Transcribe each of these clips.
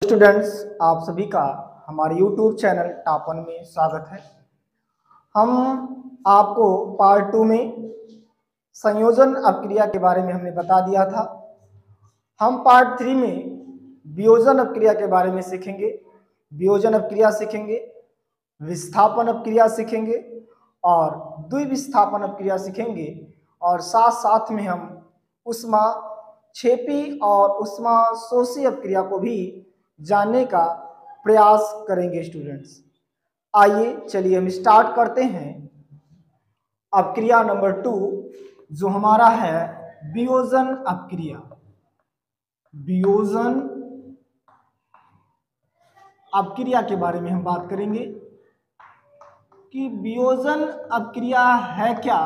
Students, आप सभी का हमारे YouTube चैनल टॉप वन में स्वागत है। हम आपको पार्ट 2 में संयोजन अपक्रिया के बारे में हमने बता दिया था। हम पार्ट 3 में वियोजन अपक्रिया के बारे में सीखेंगे। वियोजन अपक्रिया सीखेंगे, विस्थापन अपक्रिया सीखेंगे और द्विविस्थापन अपक्रिया सीखेंगे और साथ साथ में हम ऊष्मा क्षेपी और ऊष्मा शोषी अपक्रिया को भी जानने का प्रयास करेंगे। स्टूडेंट्स, आइए चलिए हम स्टार्ट करते हैं अपक्रिया नंबर 2, जो हमारा है वियोजन अपक्रिया। वियोजन अपक्रिया के बारे में हम बात करेंगे कि वियोजन अपक्रिया है क्या,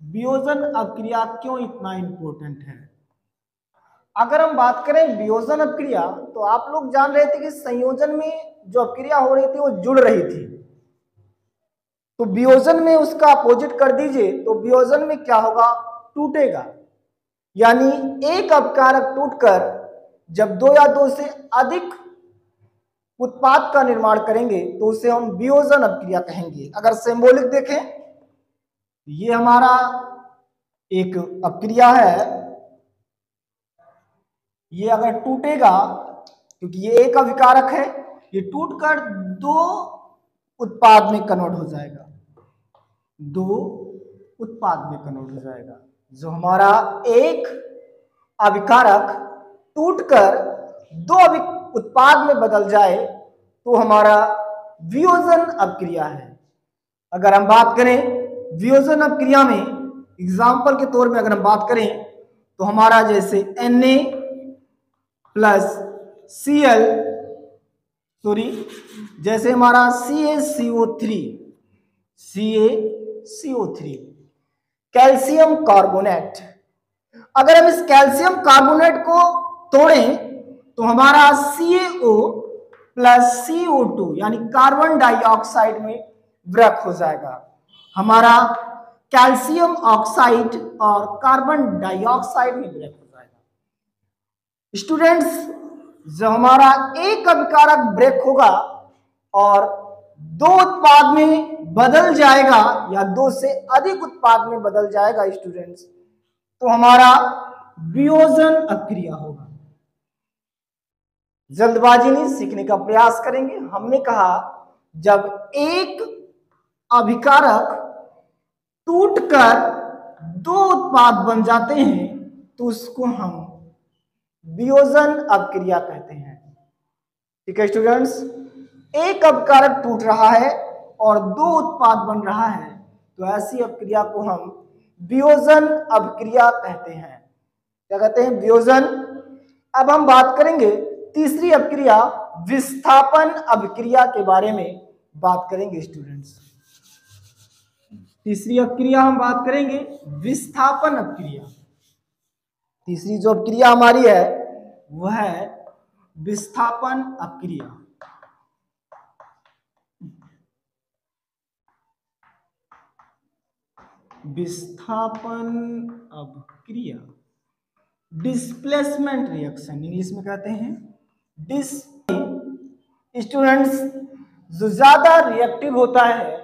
वियोजन अपक्रिया क्यों इतना इंपॉर्टेंट है। अगर हम बात करें वियोजन अपक्रिया, तो आप लोग जान रहे थे कि संयोजन में जो अपक्रिया हो रही थी वो जुड़ रही थी, तो वियोजन में उसका अपोजिट कर दीजिए तो वियोजन में क्या होगा, टूटेगा। यानी एक अपकारक टूटकर जब दो या दो से अधिक उत्पाद का निर्माण करेंगे तो उसे हम वियोजन अपक्रिया कहेंगे। अगर सिंबॉलिक देखें, ये हमारा एक अपक्रिया है, ये अगर टूटेगा, क्योंकि ये एक अभिकारक है, ये टूटकर दो उत्पाद में कन्वर्ट हो जाएगा, दो उत्पाद में कन्वर्ट हो जाएगा। जो हमारा एक अभिकारक टूटकर दो उत्पाद में बदल जाए तो हमारा वियोजन अपक्रिया है। अगर हम बात करें वियोजन अपक्रिया में, एग्जाम्पल के तौर में अगर हम बात करें तो हमारा जैसे Na प्लस Cl, जैसे हमारा CaCO3 कैल्शियम कार्बोनेट। अगर हम इस कैल्शियम कार्बोनेट को तोड़ें तो हमारा CaO प्लस CO2 यानी कार्बन डाइऑक्साइड में ब्रेक हो जाएगा। हमारा कैल्शियम ऑक्साइड और कार्बन डाइऑक्साइड में ब्रेक हो जाएगा। स्टूडेंट्स, जब हमारा एक अभिकारक ब्रेक होगा और दो उत्पाद में बदल जाएगा या दो से अधिक उत्पाद में बदल जाएगा स्टूडेंट्स, तो हमारा वियोजन अपक्रिया होगा। जल्दबाजी नहीं, सीखने का प्रयास करेंगे। हमने कहा जब एक अभिकारक टूटकर दो उत्पाद बन जाते हैं तो उसको हम वियोजन अपक्रिया कहते हैं। ठीक है स्टूडेंट्स, एक अपकारक टूट रहा है और दो उत्पाद बन रहा है तो ऐसी अपक्रिया को हम वियोजन अपक्रिया कहते हैं। क्या कहते हैं? वियोजन। अब हम बात करेंगे तीसरी अपक्रिया विस्थापन अपक्रिया के बारे में बात करेंगे। स्टूडेंट्स, तीसरी अपक्रिया हम बात करेंगे विस्थापन अपक्रिया। तीसरी जो अपक्रिया हमारी है वह है विस्थापन अपक्रिया। विस्थापन अपक्रिया डिस्प्लेसमेंट रिएक्शन इंग्लिश में कहते हैं। स्टूडेंट्स, जो ज्यादा रिएक्टिव होता है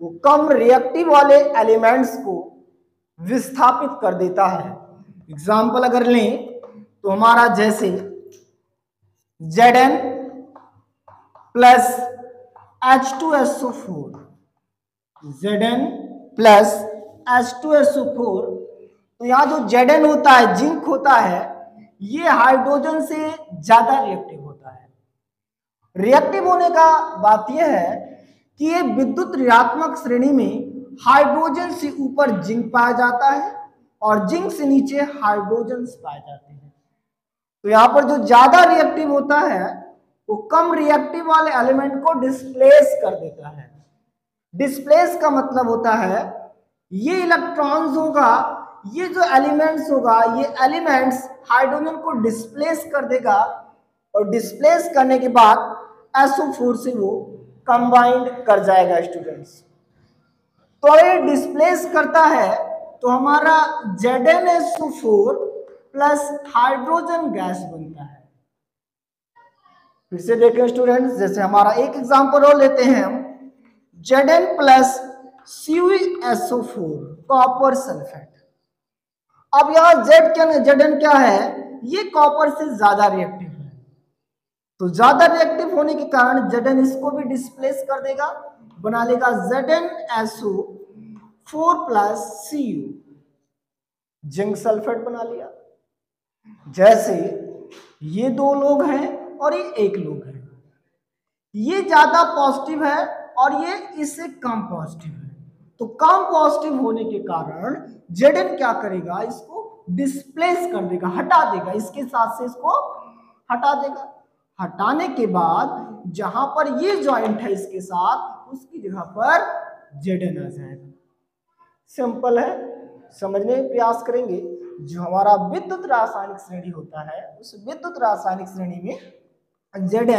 वो कम रिएक्टिव वाले एलिमेंट्स को विस्थापित कर देता है। एग्जाम्पल अगर लें तो हमारा जैसे Zn plus H2SO4, Zn plus H2SO4, तो यहाँ जो Zn होता है, जिंक होता है, ये हाइड्रोजन से ज्यादा रिएक्टिव होता है। रिएक्टिव होने का बात यह है कि ये विद्युत ऋणात्मक श्रेणी में हाइड्रोजन से ऊपर जिंक पाया जाता है और जिंक से नीचे हाइड्रोजन पाए जाते हैं। तो यहाँ पर जो ज्यादा रिएक्टिव होता है वो कम रिएक्टिव वाले एलिमेंट को डिस्प्लेस कर देता है। डिस्प्लेस का मतलब होता है ये इलेक्ट्रॉन्स होगा, ये जो एलिमेंट्स होगा, ये एलिमेंट्स हाइड्रोजन को डिस्प्लेस कर देगा और डिस्प्लेस करने के बाद SO4 से वो कंबाइंड कर जाएगा। स्टूडेंट्स, तो अगर डिस्प्लेस करता है तो हमारा ZnSO4 प्लस हाइड्रोजन गैस बनता है। फिर से देखें स्टूडेंट्स, जैसे हमारा एक एग्जांपल और लेते हैं हम, Zn plus CuSO4 copper sulphate. अब यहाँ Zn क्या है, ये कॉपर से ज्यादा रिएक्टिव है, तो ज्यादा रिएक्टिव होने के कारण Zn इसको भी डिस्प्लेस कर देगा, बना लेगा ZnSO4 plus Cu, zinc sulphate बना लिया। जैसे ये दो लोग हैं और ये एक लोग है, ये ज्यादा पॉजिटिव है और ये इससे कम पॉजिटिव है, तो कम पॉजिटिव होने के कारण Zn क्या करेगा, इसको डिस्प्लेस कर देगा, हटा देगा, इसके साथ से इसको हटा देगा। हटाने के बाद जहां पर ये ज्वाइंट है इसके साथ, उसकी जगह पर Zn आ जाएगा। सिंपल है, समझने का प्रयास करेंगे। जो हमारा विद्युत रासायनिक श्रेणी होता है, उस विद्युत रासायनिक श्रेणी में Zn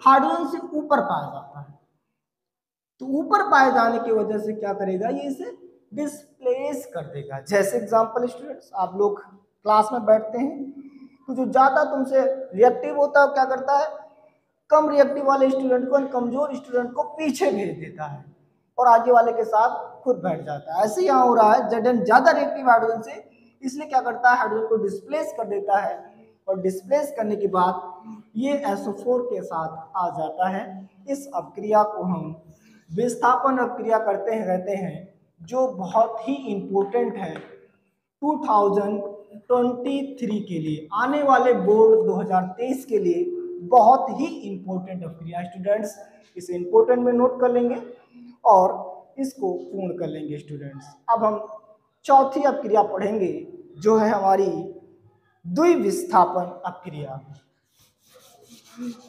हाइड्रोजन से ऊपर पाया जाता है, तो ऊपर पाए जाने की वजह से क्या करेगा, ये इसे डिस्प्लेस कर देगा। जैसे एग्जांपल स्टूडेंट्स, आप लोग क्लास में बैठते हैं तो जो ज्यादा तुमसे रिएक्टिव होता है क्या करता है, कम रिएक्टिव वाले स्टूडेंट को, कमजोर स्टूडेंट को पीछे भेज देता है और आगे वाले के साथ खुद बैठ जाता है। ऐसे यहाँ हो रहा है, Zn ज्यादा रिएक्टिव हाइड्रोजन से, इसलिए क्या करता है, हाइड्रोजन को डिस्प्लेस कर देता है, और डिस्प्लेस करने के बाद ये SO4 के साथ आ जाता है। इस अपक्रिया को हम विस्थापन अपक्रिया कहते हैं, जो बहुत ही इंपॉर्टेंट है 2023 के लिए, आने वाले बोर्ड 2023 के लिए बहुत ही इंपॉर्टेंट अपक्रिया। स्टूडेंट्स इसे इंपॉर्टेंट में नोट कर लेंगे और इसको पूर्ण कर लेंगे। स्टूडेंट्स अब हम चौथी अपक्रिया पढ़ेंगे, जो है हमारी द्विविस्थापन अपक्रिया।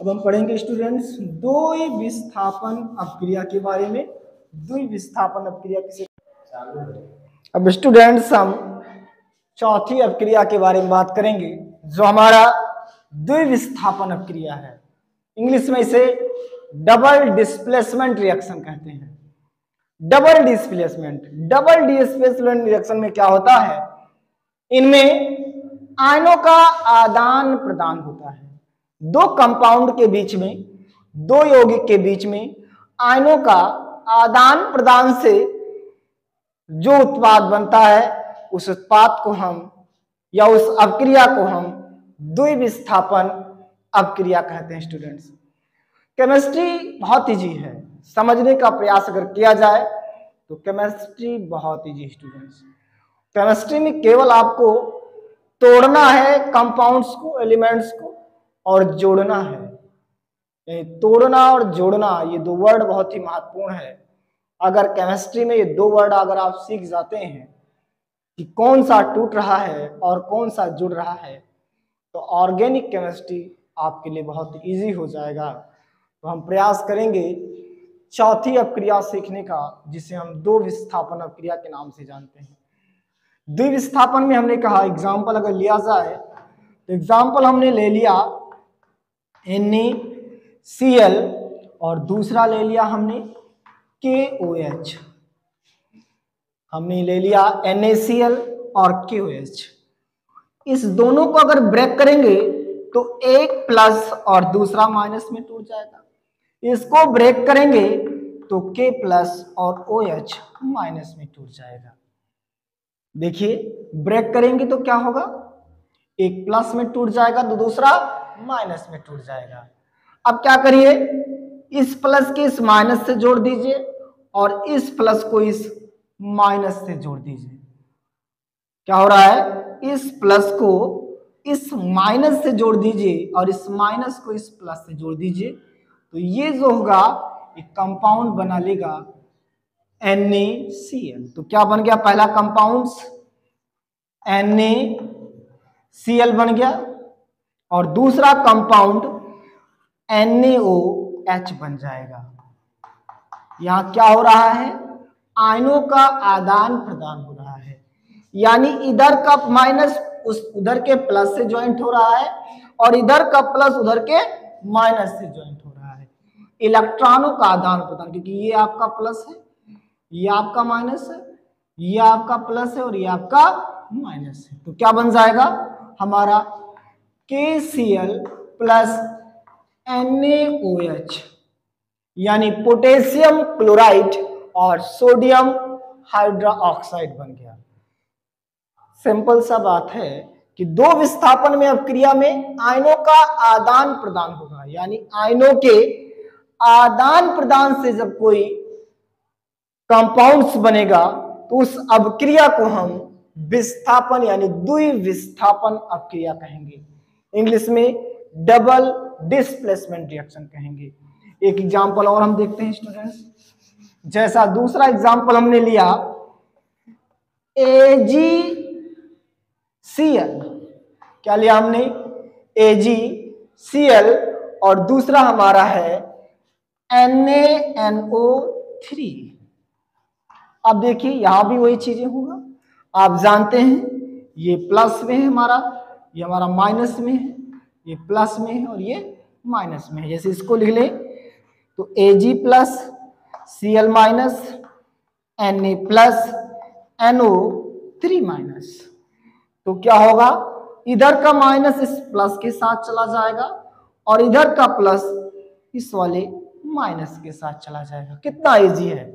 अब हम पढ़ेंगे स्टूडेंट्स द्विविस्थापन अपक्रिया के बारे में। द्विविस्थापन अपक्रिया किसे, अब स्टूडेंट्स हम चौथी अपक्रिया के बारे में बात करेंगे, जो हमारा द्विविस्थापन अपक्रिया है। इंग्लिश में इसे डबल डिस्प्लेसमेंट रिएक्शन कहते हैं। डबल डिस्प्लेसमेंट रिएक्शन में क्या होता है, इनमें आयनों का आदान प्रदान होता है। दो कंपाउंड के बीच में, दो यौगिक के बीच में आयनों का आदान प्रदान से जो उत्पाद बनता है, उस उत्पाद को हम, या उस अपक्रिया को हम द्विविस्थापन अपक्रिया कहते हैं। स्टूडेंट्स केमिस्ट्री बहुत इजी है, समझने का प्रयास अगर किया जाए तो केमिस्ट्री बहुत इजी। स्टूडेंट्स केमिस्ट्री में केवल आपको तोड़ना है कंपाउंड्स को, एलिमेंट्स को, और जोड़ना है। तोड़ना और जोड़ना, ये दो वर्ड बहुत ही महत्वपूर्ण है। अगर केमिस्ट्री में ये दो वर्ड अगर आप सीख जाते हैं कि कौन सा टूट रहा है और कौन सा जुड़ रहा है, तो ऑर्गेनिक केमिस्ट्री आपके लिए बहुत इजी हो जाएगा। तो हम प्रयास करेंगे चौथी अपक्रिया सीखने का, जिसे हम द्विविस्थापन अपक्रिया के नाम से जानते हैं। द्विविस्थापन में हमने कहा एग्जाम्पल अगर लिया जाए, तो एग्जाम्पल हमने ले लिया NaCl और दूसरा ले लिया हमने KOH। हमने ले लिया NaCl और KOH। इस दोनों को अगर ब्रेक करेंगे तो एक प्लस और दूसरा माइनस में टूट जाएगा। इसको ब्रेक करेंगे तो K प्लस और OH माइनस में टूट जाएगा। देखिए ब्रेक करेंगे तो क्या होगा, एक प्लस में टूट जाएगा तो दूसरा माइनस में टूट जाएगा। अब क्या करिए, इस प्लस के इस माइनस से जोड़ दीजिए और इस प्लस को इस माइनस से जोड़ दीजिए। क्या हो रहा है, इस प्लस को इस माइनस से जोड़ दीजिए और इस माइनस को इस प्लस से जोड़ दीजिए, तो ये जो होगा एक कंपाउंड बना लेगा NaCl। तो क्या बन गया, पहला कंपाउंड NaCl बन गया और दूसरा कंपाउंड NaOH बन जाएगा। यहां क्या हो रहा है, आयनों का आदान प्रदान हो रहा है, यानी इधर का माइनस उधर के प्लस से ज्वाइंट हो रहा है और इधर का प्लस उधर के माइनस से ज्वाइंट हो रहा है। इलेक्ट्रॉनों का आदान प्रदान, क्योंकि ये आपका प्लस है, ये आपका माइनस है, ये आपका प्लस है और ये आपका माइनस है। तो क्या बन जाएगा हमारा KCl प्लस NaOH यानी पोटेशियम क्लोराइड और सोडियम हाइड्रोक्साइड बन गया। सिंपल सा बात है कि दो विस्थापन में अपक्रिया में आयनों का आदान प्रदान होगा, यानी आयनों के आदान प्रदान से जब कोई कंपाउंड्स बनेगा तो उस अपक्रिया को हम विस्थापन यानी द्विविस्थापन अपक्रिया कहेंगे। इंग्लिश में डबल डिस्प्लेसमेंट रिएक्शन कहेंगे। एक एग्जांपल और हम देखते हैं स्टूडेंट्स। जैसा दूसरा एग्जांपल हमने लिया AgCl, क्या लिया हमने? AgCl, और दूसरा हमारा है NaNO3। अब देखिए यहां भी वही चीजें होगा, आप जानते हैं ये प्लस में है हमारा, ये हमारा माइनस में है, ये प्लस में है और ये माइनस में है। जैसे इसको लिख ले तो Ag plus Cl minus Na plus NO3 minus, तो क्या होगा? इधर का माइनस इस प्लस के साथ चला जाएगा और इधर का प्लस इस वाले माइनस के साथ चला जाएगा। कितना Ag है?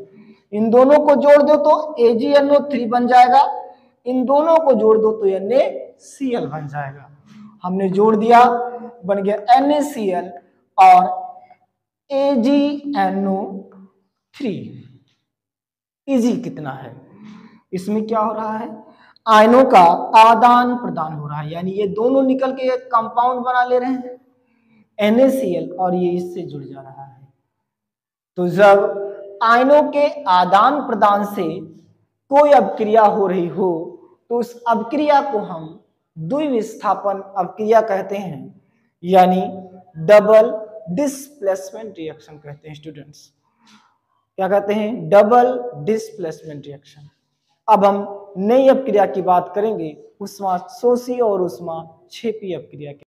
इन दोनों को जोड़ दो तो AgNO3 बन जाएगा, इन दोनों को जोड़ दो तो NaCl बन जाएगा। हमने जोड़ दिया, बन गया NaCl और AgNO3। इजी कितना है? इसमें क्या हो रहा है? आयनों का आदान प्रदान हो रहा है, यानी ये दोनों निकल के एक कंपाउंड बना ले रहे हैं NaCl और ये इससे जुड़ जा रहा है। तो जब आयनों के आदान प्रदान से कोई अपक्रिया हो रही हो तो उस अपक्रिया को हम द्विविस्थापन अपक्रिया कहते हैं, यानी डबल डिस्प्लेसमेंट रिएक्शन कहते हैं स्टूडेंट्स। क्या कहते हैं? Double displacement reaction. अब हम नई अपक्रिया की बात करेंगे, ऊष्माशोषी और ऊष्माक्षेपी अपक्रिया की।